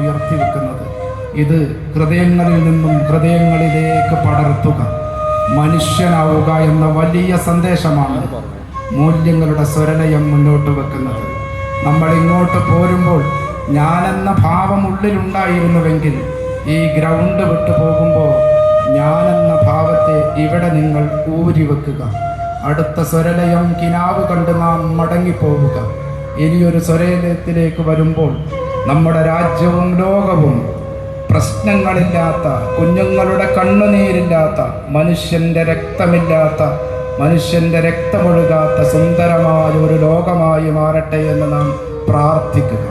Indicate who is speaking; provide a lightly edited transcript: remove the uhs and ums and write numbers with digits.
Speaker 1: ഉയർത്തിവെക്കുന്നത്. ഇത് ഹൃദയങ്ങളിൽ നിന്നും ഹൃദയങ്ങളിലേക്ക് പടർത്തുക, മനുഷ്യനാവുക എന്ന വലിയ സന്ദേശമാണ് മൂല്യങ്ങളുടെ സ്വരലയം മുന്നോട്ട് വെക്കുന്നത്. നമ്മൾ ഇങ്ങോട്ട് പോരുമ്പോൾ ഞാനെന്ന ഭാവം ഉള്ളിലുണ്ടായിരുന്നുവെങ്കിൽ ഈ ഗ്രൗണ്ട് വിട്ടു പോകുമ്പോൾ ഞാനെന്ന ഭാവത്തെ ഇവിടെ നിങ്ങൾ ഊരിവെക്കുക. അടുത്ത സ്വരലയം കിനാവ് കണ്ട് നാം മടങ്ങിപ്പോവുക. ഇനിയൊരു സ്വരലയത്തിലേക്ക് വരുമ്പോൾ നമ്മുടെ രാജ്യവും ലോകവും പ്രശ്നങ്ങളില്ലാത്ത, കുഞ്ഞുങ്ങളുടെ കണ്ണുനീരില്ലാത്ത, മനുഷ്യൻ്റെ രക്തമില്ലാത്ത, മനുഷ്യൻ്റെ രക്തമൊഴുകാത്ത സുന്ദരമായ ഒരു ലോകമായി മാറട്ടെ എന്ന് നാം പ്രാർത്ഥിക്കുക.